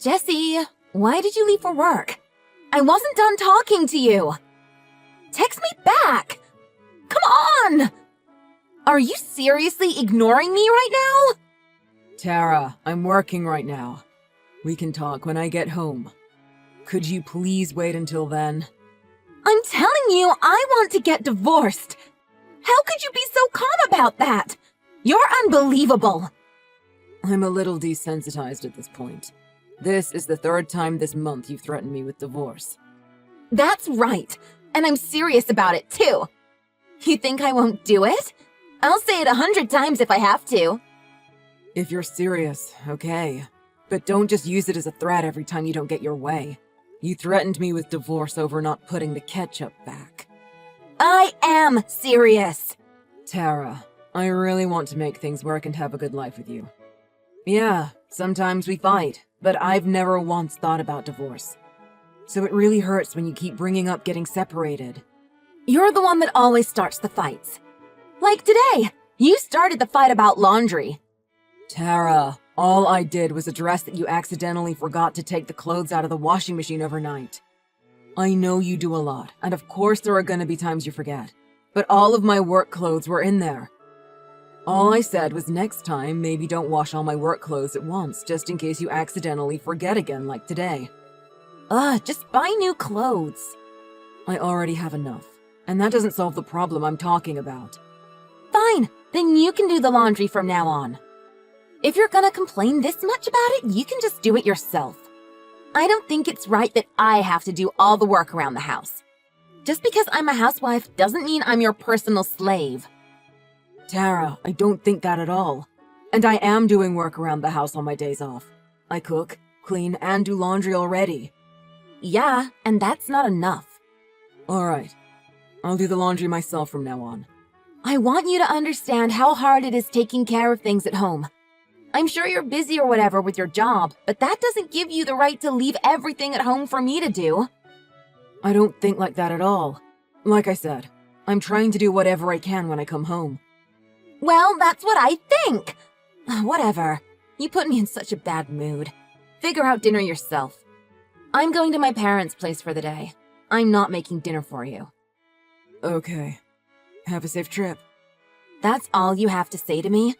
Jesse, why did you leave for work? I wasn't done talking to you. Text me back. Come on! Are you seriously ignoring me right now? Tara, I'm working right now. We can talk when I get home. Could you please wait until then? I'm telling you, I want to get divorced. How could you be so calm about that? You're unbelievable. I'm a little desensitized at this point. This is the third time this month you've threatened me with divorce. That's right, and I'm serious about it too. You think I won't do it? I'll say it 100 times if I have to. If you're serious, okay. But don't just use it as a threat every time you don't get your way. You threatened me with divorce over not putting the ketchup back. I am serious. Tara, I really want to make things work and have a good life with you. Yeah, sometimes we fight, but I've never once thought about divorce. So it really hurts when you keep bringing up getting separated. You're the one that always starts the fights. Like today, you started the fight about laundry. Tara, all I did was address that you accidentally forgot to take the clothes out of the washing machine overnight. I know you do a lot, and of course there are gonna be times you forget, but all of my work clothes were in there. All I said was next time, maybe don't wash all my work clothes at once, just in case you accidentally forget again like today. Just buy new clothes. I already have enough, and that doesn't solve the problem I'm talking about. Fine, then you can do the laundry from now on. If you're gonna complain this much about it, you can just do it yourself. I don't think it's right that I have to do all the work around the house. Just because I'm a housewife doesn't mean I'm your personal slave. Tara, I don't think that at all. And I am doing work around the house on my days off. I cook, clean, and do laundry already. Yeah, and that's not enough. Alright, I'll do the laundry myself from now on. I want you to understand how hard it is taking care of things at home. I'm sure you're busy or whatever with your job, but that doesn't give you the right to leave everything at home for me to do. I don't think like that at all. Like I said, I'm trying to do whatever I can when I come home. Well, that's what I think. Whatever. You put me in such a bad mood. Figure out dinner yourself. I'm going to my parents' place for the day. I'm not making dinner for you. Okay. Have a safe trip. That's all you have to say to me?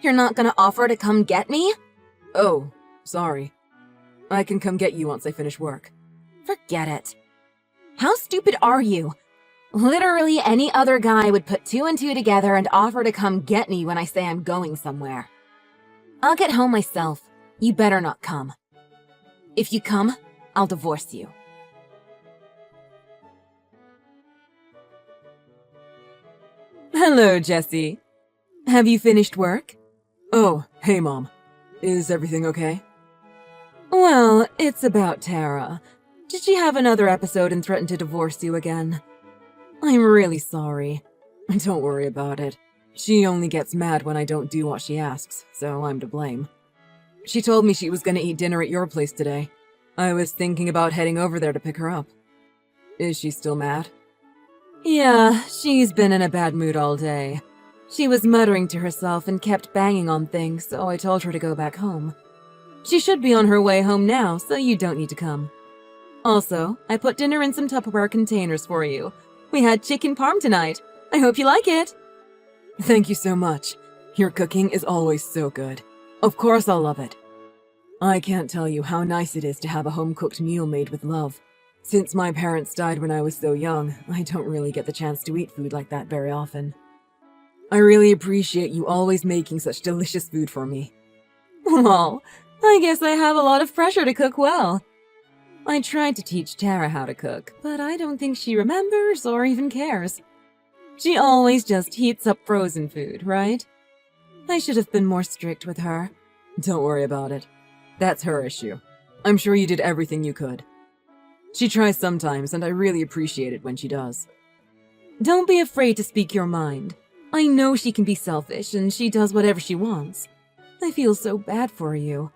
You're not gonna offer to come get me? Oh, sorry. I can come get you once I finish work. Forget it. How stupid are you? Literally any other guy would put 2 and 2 together and offer to come get me when I say I'm going somewhere. I'll get home myself. You better not come. If you come, I'll divorce you. Hello, Jesse. Have you finished work? Oh, hey, Mom. Is everything okay? Well, it's about Tara. Did she have another episode and threaten to divorce you again? I'm really sorry. Don't worry about it. She only gets mad when I don't do what she asks, so I'm to blame. She told me she was gonna eat dinner at your place today. I was thinking about heading over there to pick her up. Is she still mad? Yeah, she's been in a bad mood all day. She was muttering to herself and kept banging on things, so I told her to go back home. She should be on her way home now, so you don't need to come. Also, I put dinner in some Tupperware containers for you. We had chicken parm tonight. I hope you like it. Thank you so much. Your cooking is always so good. Of course I'll love it. I can't tell you how nice it is to have a home-cooked meal made with love. Since my parents died when I was so young, I don't really get the chance to eat food like that very often. I really appreciate you always making such delicious food for me. Well, I guess I have a lot of pressure to cook well. I tried to teach Tara how to cook, but I don't think she remembers or even cares. She always just heats up frozen food, right? I should have been more strict with her. Don't worry about it. That's her issue. I'm sure you did everything you could. She tries sometimes, and I really appreciate it when she does. Don't be afraid to speak your mind. I know she can be selfish, and she does whatever she wants. I feel so bad for you.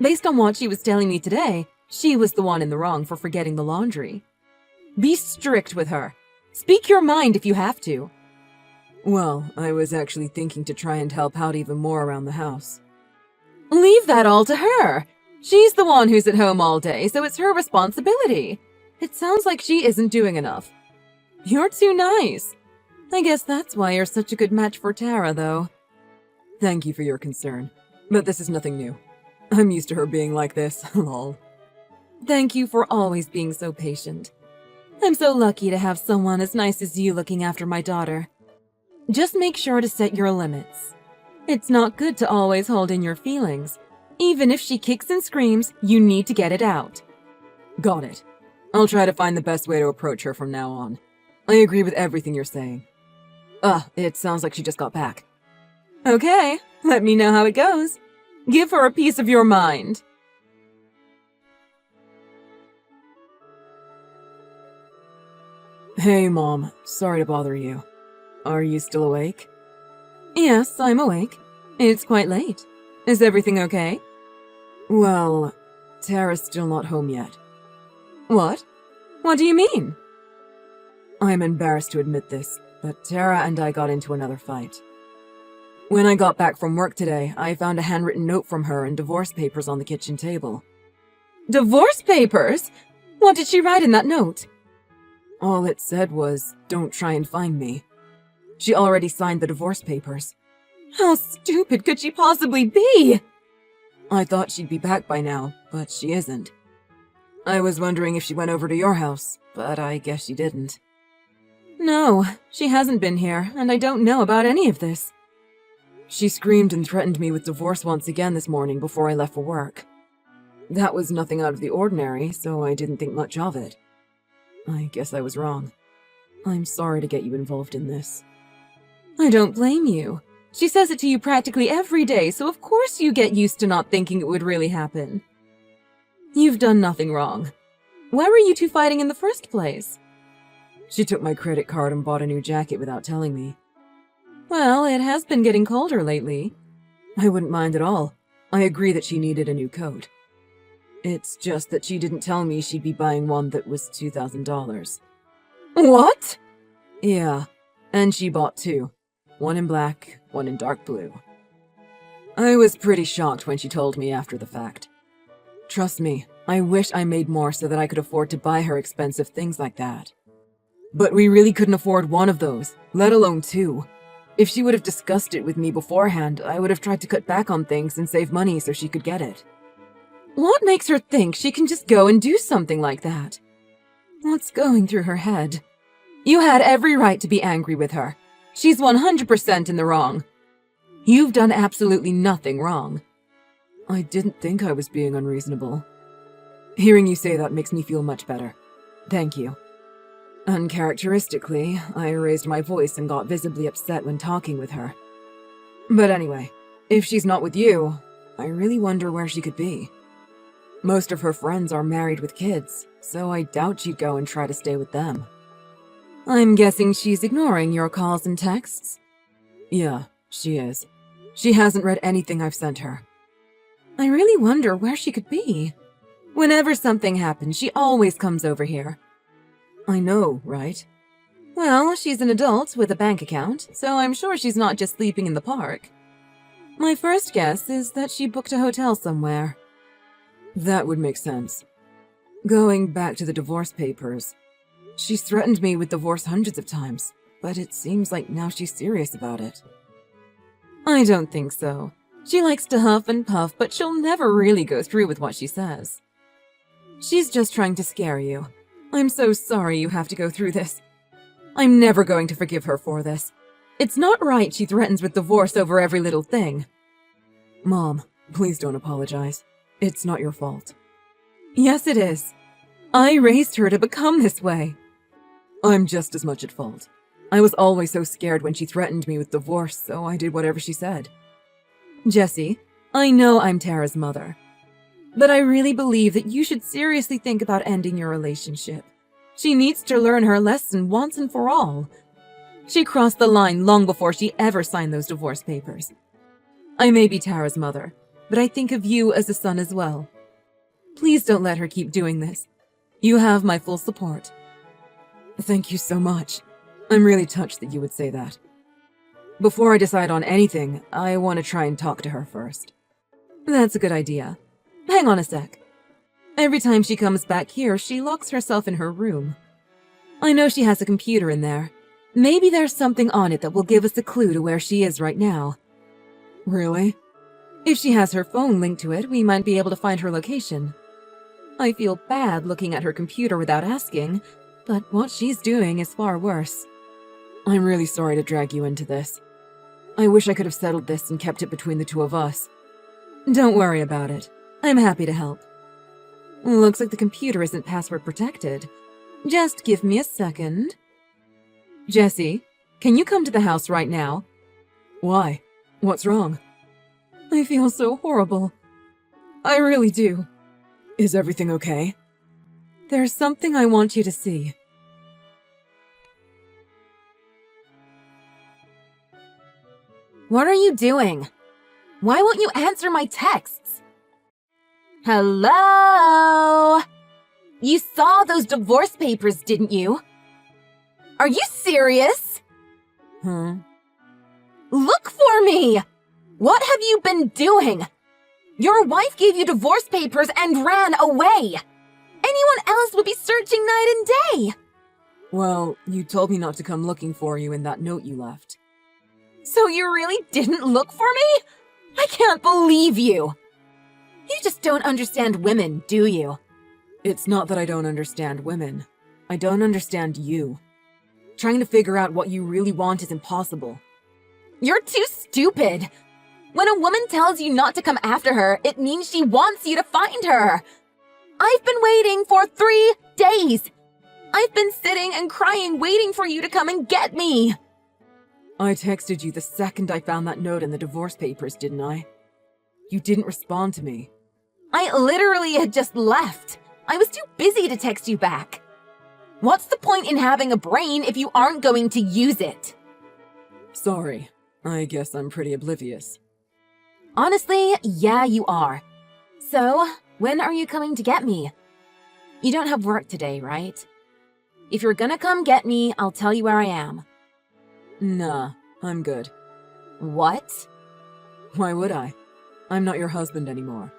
Based on what she was telling me today, she was the one in the wrong for forgetting the laundry. Be strict with her. Speak your mind if you have to. Well, I was actually thinking to try and help out even more around the house. Leave that all to her. She's the one who's at home all day, so it's her responsibility. It sounds like she isn't doing enough. You're too nice. I guess that's why you're such a good match for Tara, though. Thank you for your concern, but this is nothing new. I'm used to her being like this, lol. Thank you for always being so patient. I'm so lucky to have someone as nice as you looking after my daughter. Just make sure to set your limits. It's not good to always hold in your feelings. Even if she kicks and screams, you need to get it out. Got it. I'll try to find the best way to approach her from now on. I agree with everything you're saying. It sounds like she just got back. Okay, let me know how it goes. Give her a piece of your mind. Hey, Mom. Sorry to bother you. Are you still awake? Yes, I'm awake. It's quite late. Is everything okay? Well, Tara's still not home yet. What? What do you mean? I'm embarrassed to admit this, but Tara and I got into another fight. When I got back from work today, I found a handwritten note from her and divorce papers on the kitchen table. Divorce papers? What did she write in that note? All it said was, "Don't try and find me." She already signed the divorce papers. How stupid could she possibly be? I thought she'd be back by now, but she isn't. I was wondering if she went over to your house, but I guess she didn't. No, she hasn't been here, and I don't know about any of this. She screamed and threatened me with divorce once again this morning before I left for work. That was nothing out of the ordinary, so I didn't think much of it. I guess I was wrong. I'm sorry to get you involved in this. I don't blame you. She says it to you practically every day, so of course you get used to not thinking it would really happen. You've done nothing wrong. Why were you two fighting in the first place? She took my credit card and bought a new jacket without telling me. Well, it has been getting colder lately. I wouldn't mind at all. I agree that she needed a new coat. It's just that she didn't tell me she'd be buying one that was $2,000. What? Yeah, and she bought two. One in black, one in dark blue. I was pretty shocked when she told me after the fact. Trust me, I wish I made more so that I could afford to buy her expensive things like that. But we really couldn't afford one of those, let alone two. If she would have discussed it with me beforehand, I would have tried to cut back on things and save money so she could get it. What makes her think she can just go and do something like that? What's going through her head? You had every right to be angry with her. She's 100% in the wrong. You've done absolutely nothing wrong. I didn't think I was being unreasonable. Hearing you say that makes me feel much better. Thank you. Uncharacteristically, I raised my voice and got visibly upset when talking with her. But anyway, if she's not with you, I really wonder where she could be. Most of her friends are married with kids, so I doubt she'd go and try to stay with them. I'm guessing she's ignoring your calls and texts? Yeah, she is. She hasn't read anything I've sent her. I really wonder where she could be. Whenever something happens, she always comes over here. I know, right? Well, she's an adult with a bank account, so I'm sure she's not just sleeping in the park. My first guess is that she booked a hotel somewhere. That would make sense. Going back to the divorce papers, she's threatened me with divorce hundreds of times, but it seems like now she's serious about it. I don't think so. She likes to huff and puff, but she'll never really go through with what she says. She's just trying to scare you. I'm so sorry you have to go through this. I'm never going to forgive her for this. It's not right she threatens with divorce over every little thing. Mom, please don't apologize. It's not your fault. Yes, it is. I raised her to become this way. I'm just as much at fault. I was always so scared when she threatened me with divorce, so I did whatever she said. Jessie, I know I'm Tara's mother, but I really believe that you should seriously think about ending your relationship. She needs to learn her lesson once and for all. She crossed the line long before she ever signed those divorce papers. I may be Tara's mother, but I think of you as a son as well. Please don't let her keep doing this. You have my full support. Thank you so much. I'm really touched that you would say that. Before I decide on anything, I want to try and talk to her first. That's a good idea. Hang on a sec. Every time she comes back here, she locks herself in her room. I know she has a computer in there. Maybe there's something on it that will give us a clue to where she is right now. Really? If she has her phone linked to it, we might be able to find her location. I feel bad looking at her computer without asking, but what she's doing is far worse. I'm really sorry to drag you into this. I wish I could have settled this and kept it between the two of us. Don't worry about it. I'm happy to help. Looks like the computer isn't password protected. Just give me a second. Jessie, can you come to the house right now? Why? What's wrong? I feel so horrible. I really do. Is everything okay? There's something I want you to see. What are you doing? Why won't you answer my texts? Hello? You saw those divorce papers, didn't you? Are you serious? Look for me! What have you been doing? Your wife gave you divorce papers and ran away. Anyone else would be searching night and day. Well, you told me not to come looking for you in that note you left. So you really didn't look for me? I can't believe you. You just don't understand women, do you? It's not that I don't understand women. I don't understand you. Trying to figure out what you really want is impossible. You're too stupid. When a woman tells you not to come after her, it means she wants you to find her. I've been waiting for 3 days. I've been sitting and crying waiting for you to come and get me. I texted you the second I found that note in the divorce papers, didn't I? You didn't respond to me. I literally had just left. I was too busy to text you back. What's the point in having a brain if you aren't going to use it? Sorry. I guess I'm pretty oblivious. Honestly, yeah, you are. So, when are you coming to get me? You don't have work today, right? If you're gonna come get me, I'll tell you where I am. Nah, I'm good. What? Why would I? I'm not your husband anymore.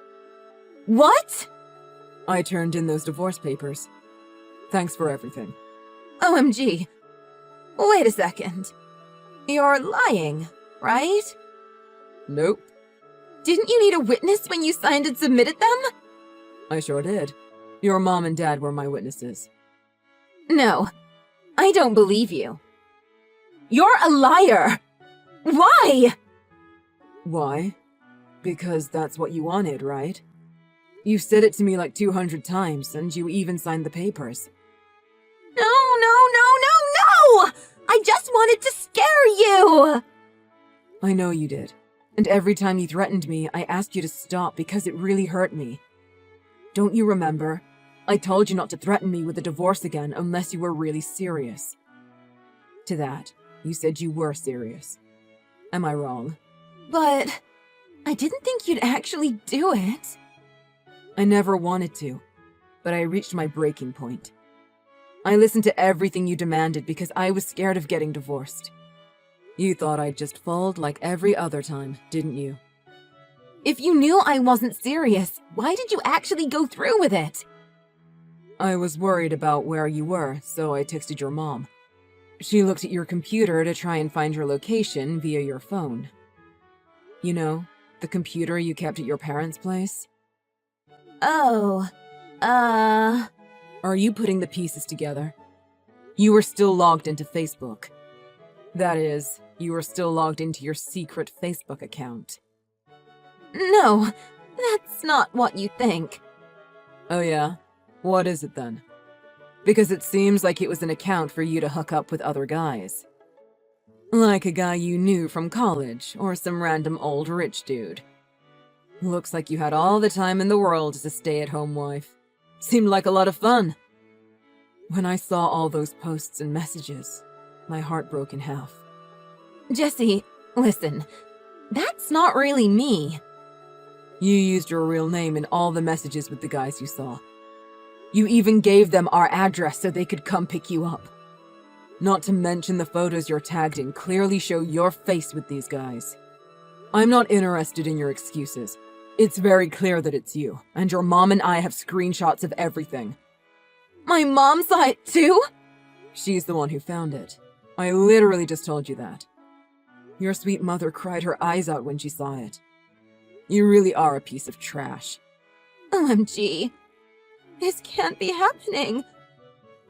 What? I turned in those divorce papers. Thanks for everything. OMG. Wait a second. You're lying, right? Nope. Didn't you need a witness when you signed and submitted them? I sure did. Your mom and dad were my witnesses. No, I don't believe you. You're a liar! Why? Why? Because that's what you wanted, right? You said it to me like 200 times, and you even signed the papers. No! I just wanted to scare you! I know you did. And every time you threatened me, I asked you to stop because it really hurt me. Don't you remember? I told you not to threaten me with a divorce again unless you were really serious. To that, you said you were serious. Am I wrong? But I didn't think you'd actually do it. I never wanted to, but I reached my breaking point. I listened to everything you demanded because I was scared of getting divorced. You thought I'd just fold like every other time, didn't you? If you knew I wasn't serious, why did you actually go through with it? I was worried about where you were, so I texted your mom. She looked at your computer to try and find your location via your phone. You know, the computer you kept at your parents' place? Oh, Are you putting the pieces together? You were still logged into Facebook. That is, you were still logged into your secret Facebook account. No, that's not what you think. Oh yeah? What is it then? Because it seems like it was an account for you to hook up with other guys. Like a guy you knew from college, or some random old rich dude. Looks like you had all the time in the world as a stay-at-home wife. Seemed like a lot of fun. When I saw all those posts and messages, my heart broke in half. Jesse, listen, that's not really me. You used your real name in all the messages with the guys you saw. You even gave them our address so they could come pick you up. Not to mention the photos you're tagged in clearly show your face with these guys. I'm not interested in your excuses. It's very clear that it's you, and your mom and I have screenshots of everything. My mom saw it too? She's the one who found it. I literally just told you that. Your sweet mother cried her eyes out when she saw it. You really are a piece of trash. OMG. This can't be happening.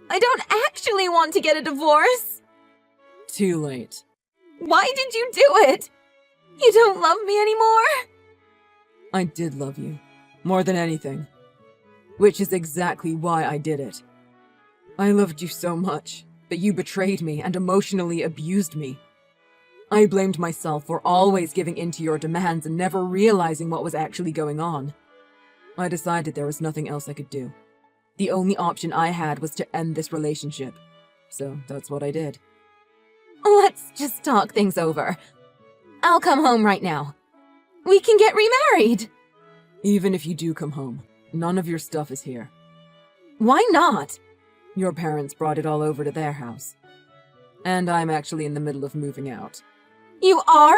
I don't actually want to get a divorce. Too late. Why did you do it? You don't love me anymore? I did love you. More than anything. Which is exactly why I did it. I loved you so much, but you betrayed me and emotionally abused me. I blamed myself for always giving in to your demands and never realizing what was actually going on. I decided there was nothing else I could do. The only option I had was to end this relationship. So that's what I did. Let's just talk things over. I'll come home right now. We can get remarried. Even if you do come home, none of your stuff is here. Why not? Your parents brought it all over to their house. And I'm actually in the middle of moving out. You are?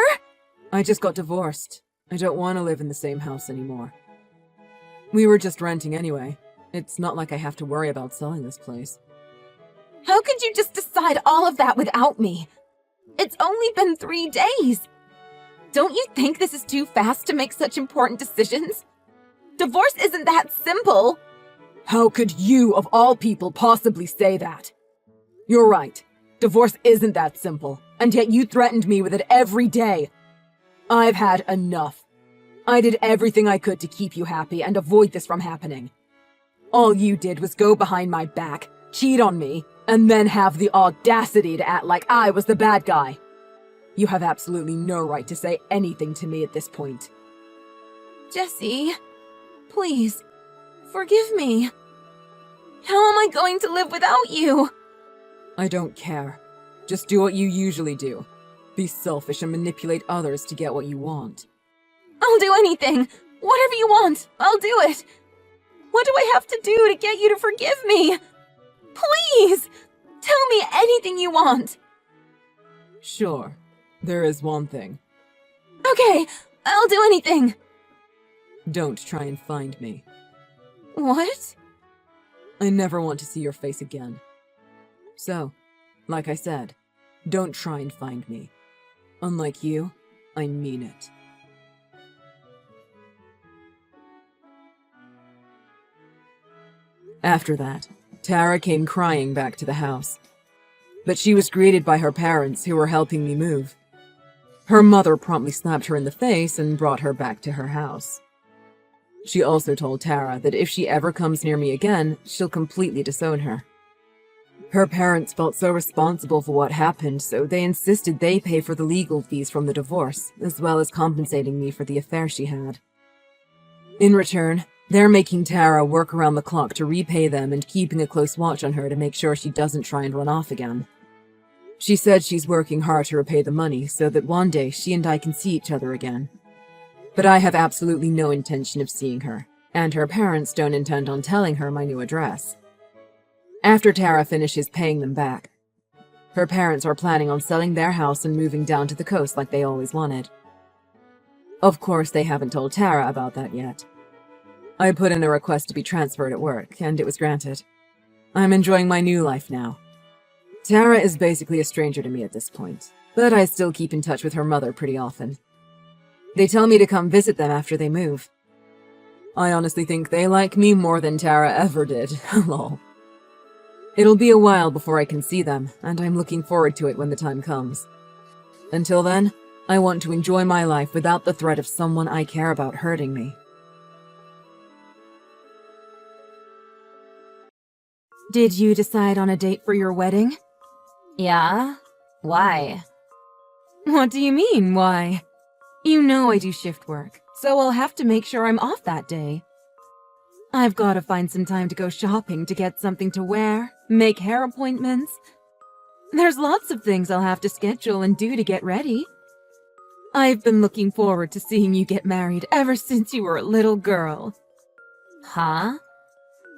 I just got divorced. I don't want to live in the same house anymore. We were just renting anyway. It's not like I have to worry about selling this place. How could you just decide all of that without me? It's only been 3 days. Don't you think this is too fast to make such important decisions? Divorce isn't that simple. How could you, of all people, possibly say that? You're right. Divorce isn't that simple, and yet you threatened me with it every day. I've had enough. I did everything I could to keep you happy and avoid this from happening. All you did was go behind my back, cheat on me, and then have the audacity to act like I was the bad guy. You have absolutely no right to say anything to me at this point. Jesse, please, forgive me. How am I going to live without you? I don't care. Just do what you usually do. Be selfish and manipulate others to get what you want. I'll do anything. Whatever you want, I'll do it. What do I have to do to get you to forgive me? Please, tell me anything you want. Sure, there is one thing. Okay, I'll do anything. Don't try and find me. What? I never want to see your face again. So, like I said, don't try and find me. Unlike you, I mean it. After that, Tara came crying back to the house. But she was greeted by her parents, who were helping me move. Her mother promptly slapped her in the face and brought her back to her house. She also told Tara that if she ever comes near me again, she'll completely disown her. Her parents felt so responsible for what happened, so they insisted they pay for the legal fees from the divorce, as well as compensating me for the affair she had. In return, they're making Tara work around the clock to repay them and keeping a close watch on her to make sure she doesn't try and run off again. She said she's working hard to repay the money so that one day she and I can see each other again. But I have absolutely no intention of seeing her, and her parents don't intend on telling her my new address. After Tara finishes paying them back, her parents are planning on selling their house and moving down to the coast like they always wanted. Of course, they haven't told Tara about that yet. I put in a request to be transferred at work, and it was granted. I'm enjoying my new life now. Tara is basically a stranger to me at this point, but I still keep in touch with her mother pretty often. They tell me to come visit them after they move. I honestly think they like me more than Tara ever did, lol. It'll be a while before I can see them, and I'm looking forward to it when the time comes. Until then, I want to enjoy my life without the threat of someone I care about hurting me. Did you decide on a date for your wedding? Yeah? Why? What do you mean, why? You know I do shift work, so I'll have to make sure I'm off that day. I've got to find some time to go shopping to get something to wear, make hair appointments. There's lots of things I'll have to schedule and do to get ready. I've been looking forward to seeing you get married ever since you were a little girl. Huh?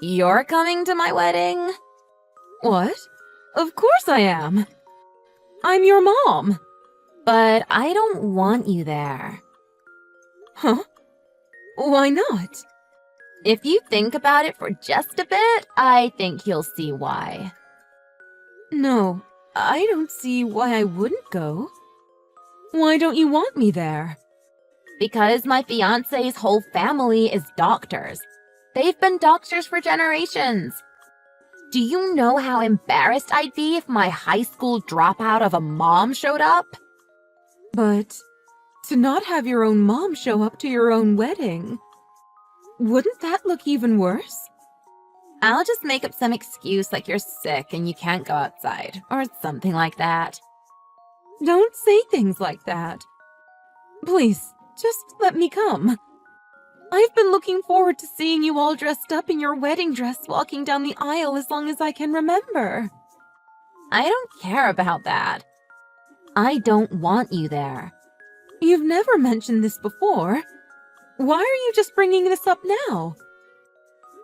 You're coming to my wedding? What? Of course I am. I'm your mom. But I don't want you there. Huh? Why not? If you think about it for just a bit, I think you'll see why. No, I don't see why I wouldn't go. Why don't you want me there? Because my fiancé's whole family is doctors. They've been doctors for generations. Do you know how embarrassed I'd be if my high school dropout of a mom showed up? But to not have your own mom show up to your own wedding, wouldn't that look even worse? I'll just make up some excuse like you're sick and you can't go outside, or something like that. Don't say things like that. Please, just let me come. I've been looking forward to seeing you all dressed up in your wedding dress walking down the aisle as long as I can remember. I don't care about that. I don't want you there. You've never mentioned this before. Why are you just bringing this up now?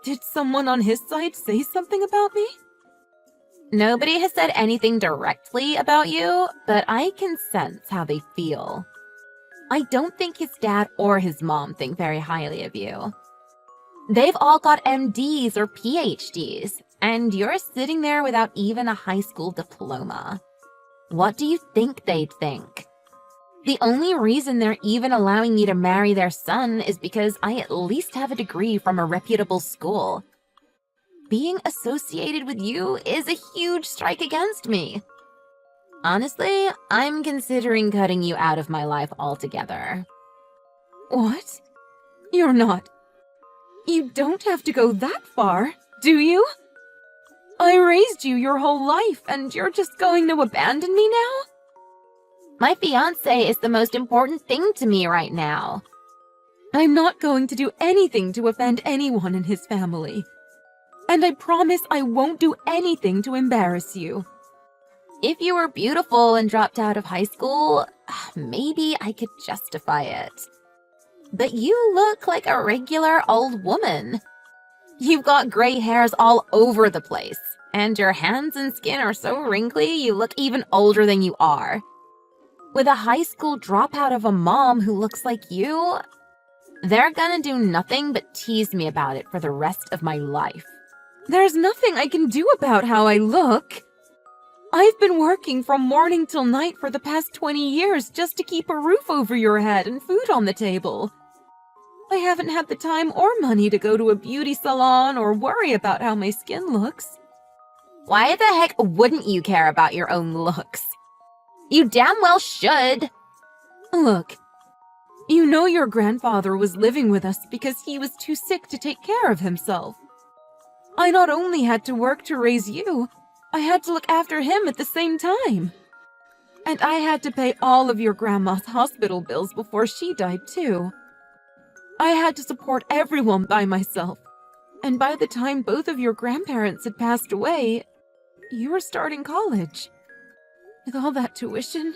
Did someone on his side say something about me? Nobody has said anything directly about you, but I can sense how they feel. I don't think his dad or his mom think very highly of you. They've all got MDs or PhDs, and you're sitting there without even a high school diploma. What do you think they'd think? The only reason they're even allowing me to marry their son is because I at least have a degree from a reputable school. Being associated with you is a huge strike against me. Honestly, I'm considering cutting you out of my life altogether. What? You're not. You don't have to go that far, do you? I raised you your whole life, and you're just going to abandon me now? My fiancé is the most important thing to me right now. I'm not going to do anything to offend anyone in his family. And I promise I won't do anything to embarrass you. If you were beautiful and dropped out of high school, maybe I could justify it. But you look like a regular old woman. You've got gray hairs all over the place, and your hands and skin are so wrinkly you look even older than you are. With a high school dropout of a mom who looks like you, they're gonna do nothing but tease me about it for the rest of my life. There's nothing I can do about how I look. I've been working from morning till night for the past 20 years just to keep a roof over your head and food on the table. I haven't had the time or money to go to a beauty salon or worry about how my skin looks. Why the heck wouldn't you care about your own looks? You damn well should. Look, you know your grandfather was living with us because he was too sick to take care of himself. I not only had to work to raise you, I had to look after him at the same time. And I had to pay all of your grandma's hospital bills before she died too. I had to support everyone by myself. And by the time both of your grandparents had passed away, you were starting college. With all that tuition,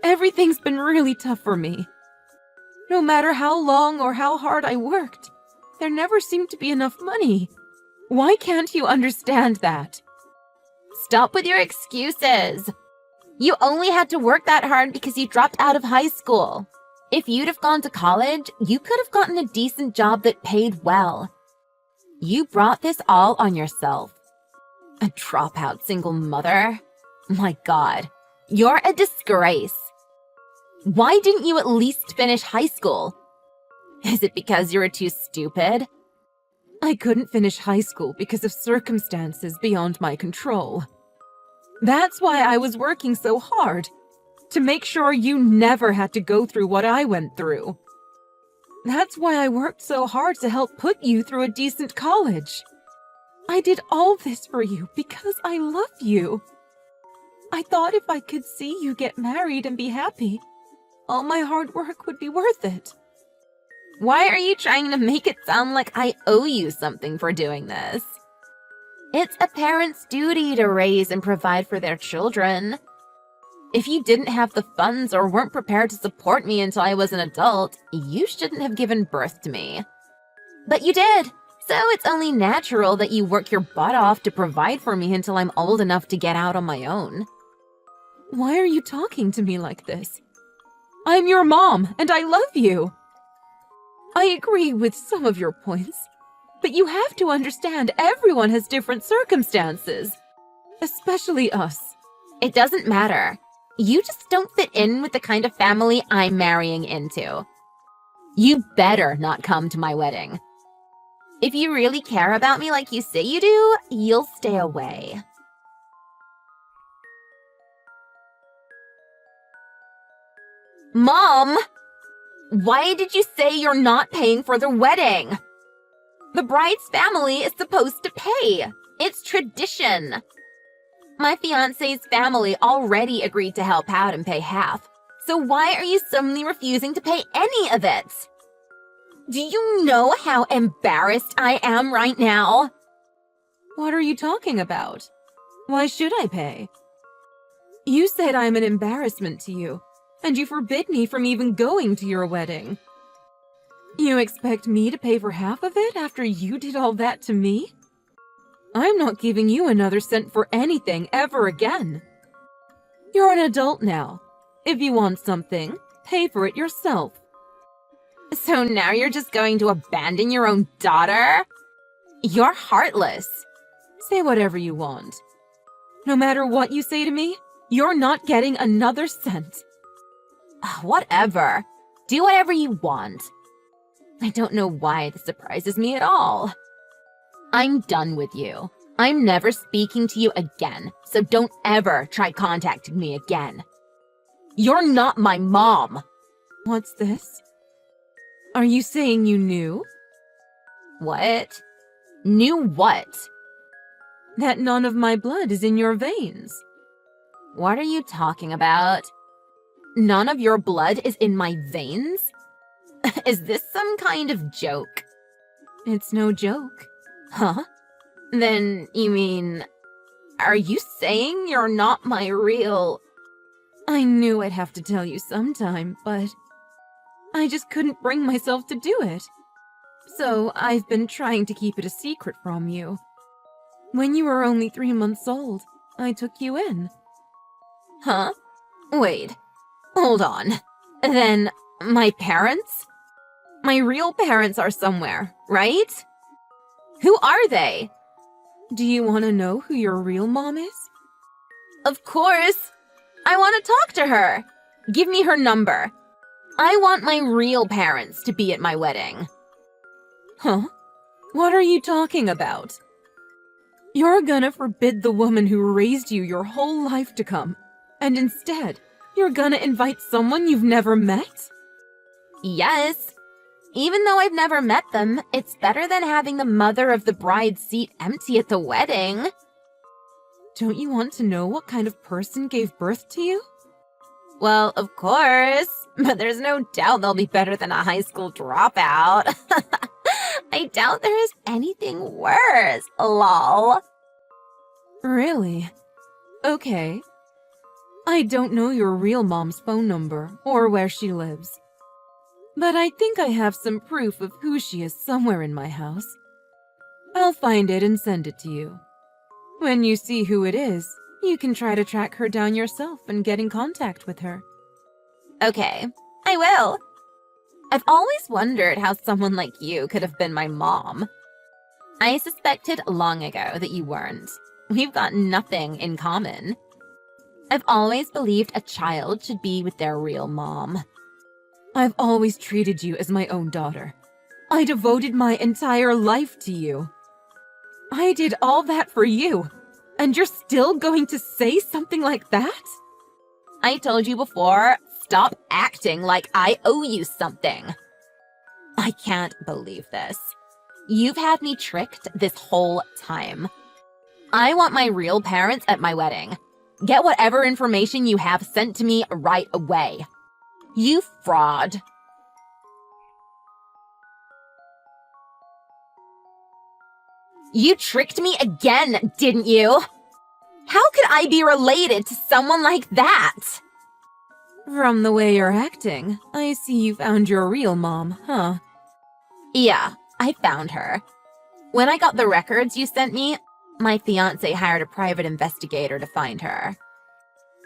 everything's been really tough for me. No matter how long or how hard I worked, there never seemed to be enough money. Why can't you understand that? Stop with your excuses. You only had to work that hard because you dropped out of high school. If you'd have gone to college, you could have gotten a decent job that paid well. You brought this all on yourself. A dropout single mother? My God, you're a disgrace. Why didn't you at least finish high school? Is it because you were too stupid? I couldn't finish high school because of circumstances beyond my control. That's why I was working so hard, to make sure you never had to go through what I went through. That's why I worked so hard to help put you through a decent college. I did all this for you because I love you. I thought if I could see you get married and be happy, all my hard work would be worth it. Why are you trying to make it sound like I owe you something for doing this? It's a parent's duty to raise and provide for their children. If you didn't have the funds or weren't prepared to support me until I was an adult, you shouldn't have given birth to me. But you did, so it's only natural that you work your butt off to provide for me until I'm old enough to get out on my own. Why are you talking to me like this? I'm your mom, and I love you. I agree with some of your points, but you have to understand everyone has different circumstances, especially us. It doesn't matter. You just don't fit in with the kind of family I'm marrying into. You better not come to my wedding. If you really care about me like you say you do, you'll stay away. Mom! Why did you say you're not paying for the wedding? The bride's family is supposed to pay. It's tradition. My fiancé's family already agreed to help out and pay half. So why are you suddenly refusing to pay any of it? Do you know how embarrassed I am right now? What are you talking about? Why should I pay? You said I'm an embarrassment to you, and you forbid me from even going to your wedding. You expect me to pay for half of it after you did all that to me? I'm not giving you another cent for anything ever again. You're an adult now. If you want something, pay for it yourself. So now you're just going to abandon your own daughter? You're heartless. Say whatever you want. No matter what you say to me, you're not getting another cent. Whatever. Do whatever you want. I don't know why this surprises me at all. I'm done with you. I'm never speaking to you again, so don't ever try contacting me again. You're not my mom. What's this? Are you saying you knew? What? Knew what? That none of my blood is in your veins. What are you talking about? None of your blood is in my veins? Is this some kind of joke? It's no joke. Huh? Then you mean... Are you saying you're not my real... I knew I'd have to tell you sometime, but I just couldn't bring myself to do it. So I've been trying to keep it a secret from you. When you were only 3 months old, I took you in. Huh? Wait. Hold on. Then, my parents? My real parents are somewhere, right? Who are they? Do you want to know who your real mom is? Of course. I want to talk to her. Give me her number. I want my real parents to be at my wedding. Huh? What are you talking about? You're gonna forbid the woman who raised you your whole life to come, and instead, you're gonna invite someone you've never met? Yes. Even though I've never met them, it's better than having the mother of the bride's seat empty at the wedding. Don't you want to know what kind of person gave birth to you? Well, of course, but there's no doubt they'll be better than a high school dropout. I doubt there is anything worse, lol. Really? Okay. I don't know your real mom's phone number or where she lives. But I think I have some proof of who she is somewhere in my house. I'll find it and send it to you. When you see who it is, you can try to track her down yourself and get in contact with her. Okay, I will. I've always wondered how someone like you could have been my mom. I suspected long ago that you weren't. We've got nothing in common. I've always believed a child should be with their real mom. I've always treated you as my own daughter. I devoted my entire life to you. I did all that for you, and you're still going to say something like that? I told you before, stop acting like I owe you something. I can't believe this. You've had me tricked this whole time. I want my real parents at my wedding. Get whatever information you have sent to me right away. You fraud. You tricked me again, didn't you? How could I be related to someone like that? From the way you're acting, I see you found your real mom, huh? Yeah, I found her. When I got the records you sent me, my fiancé hired a private investigator to find her.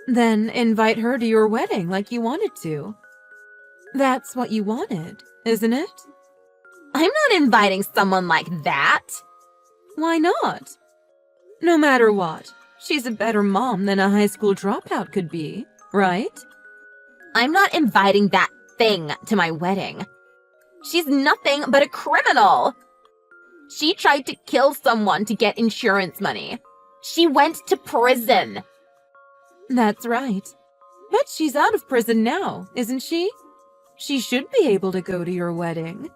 Then invite her to your wedding like you wanted to. That's what you wanted, isn't it? I'm not inviting someone like that. Why not? No matter what, she's a better mom than a high school dropout could be, right? I'm not inviting that thing to my wedding. She's nothing but a criminal. She tried to kill someone to get insurance money. She went to prison. That's right. But she's out of prison now, isn't she? She should be able to go to your wedding.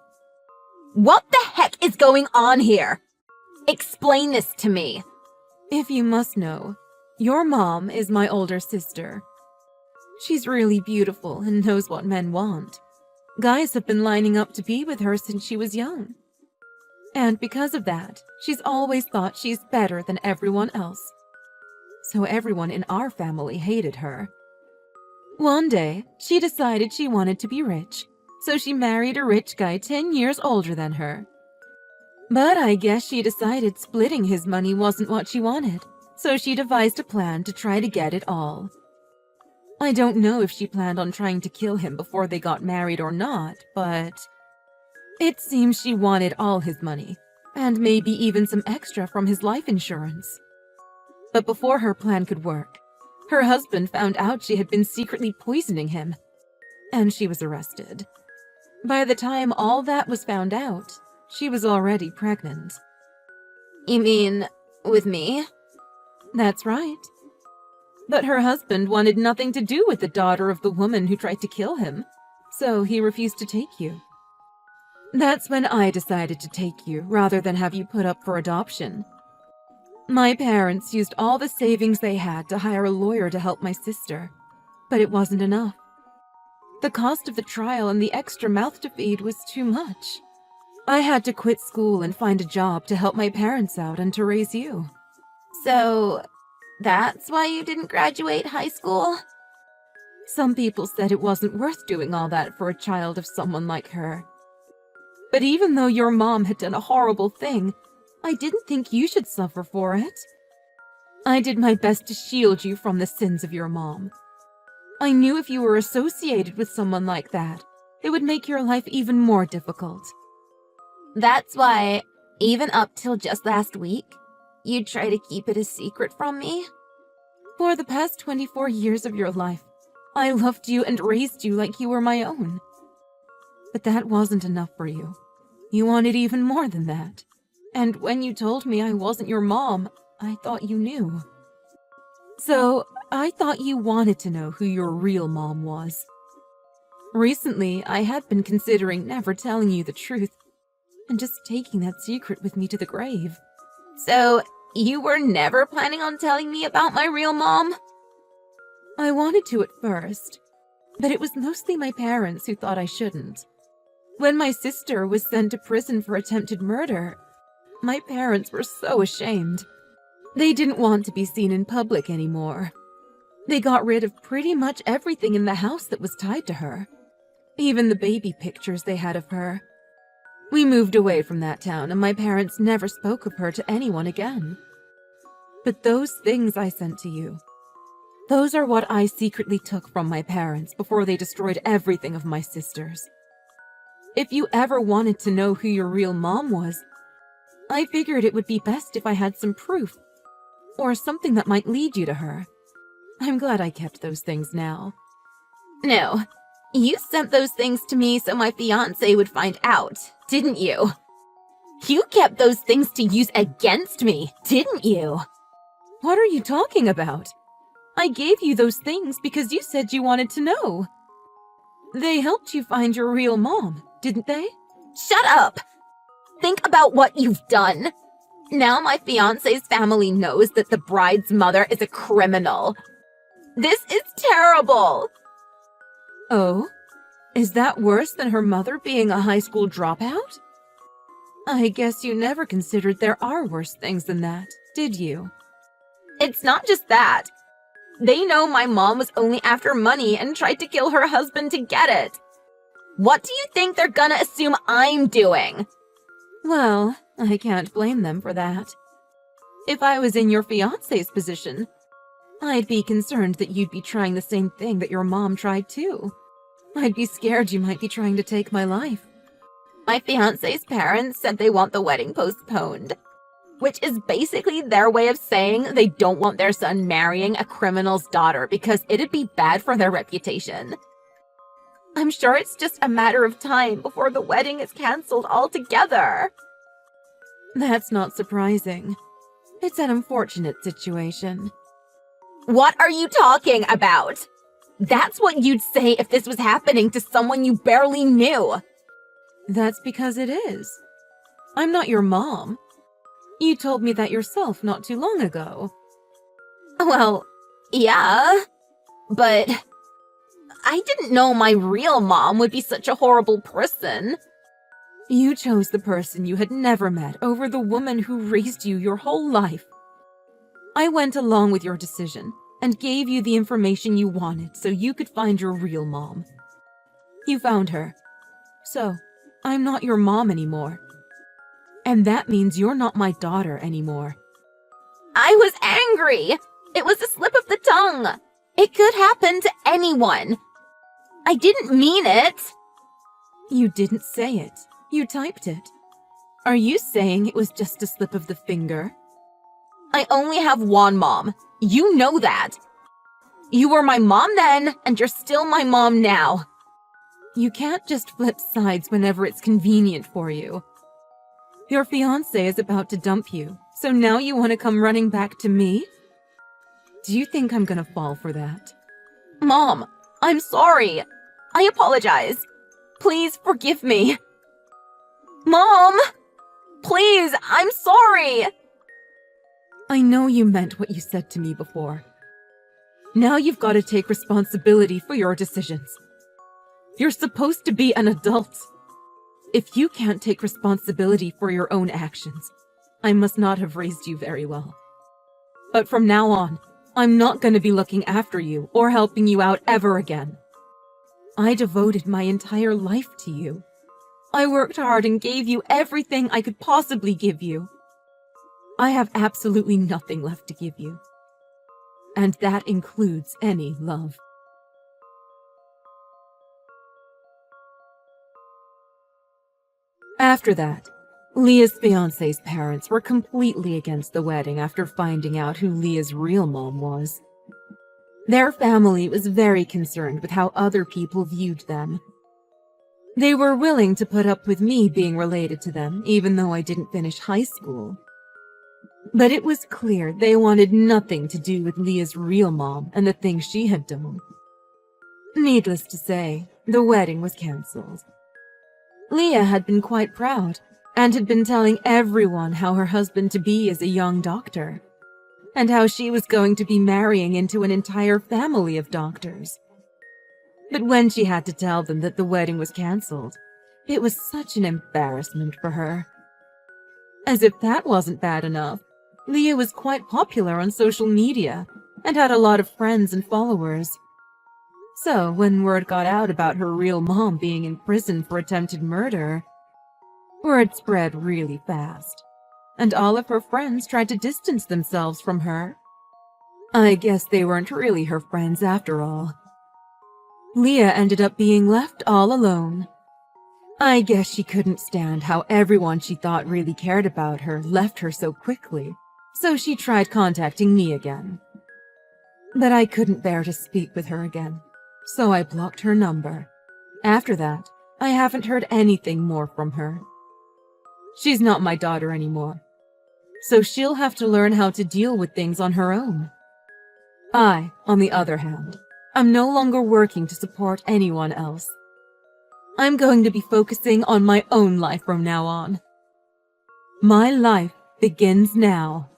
What the heck is going on here? Explain this to me. If you must know, your mom is my older sister. She's really beautiful and knows what men want. Guys have been lining up to be with her since she was young. And because of that, she's always thought she's better than everyone else. So everyone in our family hated her. One day, she decided she wanted to be rich, so she married a rich guy 10 years older than her. But I guess she decided splitting his money wasn't what she wanted, so she devised a plan to try to get it all. I don't know if she planned on trying to kill him before they got married or not, but it seems she wanted all his money, and maybe even some extra from his life insurance. But before her plan could work, her husband found out she had been secretly poisoning him, and she was arrested. By the time all that was found out, she was already pregnant. You mean with me? That's right. But her husband wanted nothing to do with the daughter of the woman who tried to kill him, so he refused to take you. That's when I decided to take you, rather than have you put up for adoption. My parents used all the savings they had to hire a lawyer to help my sister, but it wasn't enough. The cost of the trial and the extra mouth to feed was too much. I had to quit school and find a job to help my parents out and to raise you. So, that's why you didn't graduate high school? Some people said it wasn't worth doing all that for a child of someone like her. But even though your mom had done a horrible thing, I didn't think you should suffer for it. I did my best to shield you from the sins of your mom. I knew if you were associated with someone like that, it would make your life even more difficult. That's why, even up till just last week, you'd try to keep it a secret from me? For the past 24 years of your life, I loved you and raised you like you were my own. But that wasn't enough for you. You wanted even more than that. And when you told me I wasn't your mom, I thought you knew. So, I thought you wanted to know who your real mom was. Recently, I had been considering never telling you the truth, and just taking that secret with me to the grave. So, you were never planning on telling me about my real mom? I wanted to at first, but it was mostly my parents who thought I shouldn't. When my sister was sent to prison for attempted murder, my parents were so ashamed. They didn't want to be seen in public anymore. They got rid of pretty much everything in the house that was tied to her, even the baby pictures they had of her. We moved away from that town, and my parents never spoke of her to anyone again. But those things I sent to you, those are what I secretly took from my parents before they destroyed everything of my sister's. If you ever wanted to know who your real mom was, I figured it would be best if I had some proof, or something that might lead you to her. I'm glad I kept those things now. No, you sent those things to me so my fiancé would find out, didn't you? You kept those things to use against me, didn't you? What are you talking about? I gave you those things because you said you wanted to know. They helped you find your real mom, didn't they? Shut up! Think about what you've done. Now my fiancé's family knows that the bride's mother is a criminal. This is terrible! Oh? Is that worse than her mother being a high school dropout? I guess you never considered there are worse things than that, did you? It's not just that. They know my mom was only after money and tried to kill her husband to get it. What do you think they're gonna assume I'm doing? Well, I can't blame them for that. If I was in your fiancé's position, I'd be concerned that you'd be trying the same thing that your mom tried too. I'd be scared you might be trying to take my life. My fiancé's parents said they want the wedding postponed, which is basically their way of saying they don't want their son marrying a criminal's daughter because it'd be bad for their reputation. I'm sure it's just a matter of time before the wedding is cancelled altogether. That's not surprising. It's an unfortunate situation. What are you talking about? That's what you'd say if this was happening to someone you barely knew. That's because it is. I'm not your mom. You told me that yourself not too long ago. Well, yeah, but I didn't know my real mom would be such a horrible person. You chose the person you had never met over the woman who raised you your whole life. I went along with your decision and gave you the information you wanted so you could find your real mom. You found her. So, I'm not your mom anymore. And that means you're not my daughter anymore. I was angry. It was a slip of the tongue. It could happen to anyone. I didn't mean it. You didn't say it. You typed it. Are you saying it was just a slip of the finger? I only have one mom. You know that. You were my mom then, and you're still my mom now. You can't just flip sides whenever it's convenient for you. Your fiancé is about to dump you, so now you want to come running back to me? Do you think I'm gonna fall for that? Mom, I'm sorry. I apologize. Please forgive me. Mom! Please, I'm sorry! I know you meant what you said to me before. Now you've got to take responsibility for your decisions. You're supposed to be an adult. If you can't take responsibility for your own actions, I must not have raised you very well. But from now on, I'm not going to be looking after you or helping you out ever again. I devoted my entire life to you. I worked hard and gave you everything I could possibly give you. I have absolutely nothing left to give you. And that includes any love. After that, Leah's fiancé's parents were completely against the wedding after finding out who Leah's real mom was. Their family was very concerned with how other people viewed them. They were willing to put up with me being related to them, even though I didn't finish high school. But it was clear they wanted nothing to do with Leah's real mom and the things she had done. Needless to say, the wedding was cancelled. Leah had been quite proud and had been telling everyone how her husband-to-be is a young doctor, and how she was going to be marrying into an entire family of doctors. But when she had to tell them that the wedding was cancelled, it was such an embarrassment for her. As if that wasn't bad enough, Leah was quite popular on social media and had a lot of friends and followers. So when word got out about her real mom being in prison for attempted murder, word spread really fast, and all of her friends tried to distance themselves from her. I guess they weren't really her friends after all. Leah ended up being left all alone. I guess she couldn't stand how everyone she thought really cared about her left her so quickly, so she tried contacting me again. But I couldn't bear to speak with her again, so I blocked her number. After that, I haven't heard anything more from her. She's not my daughter anymore, so she'll have to learn how to deal with things on her own. I, on the other hand, I'm no longer working to support anyone else. I'm going to be focusing on my own life from now on. My life begins now.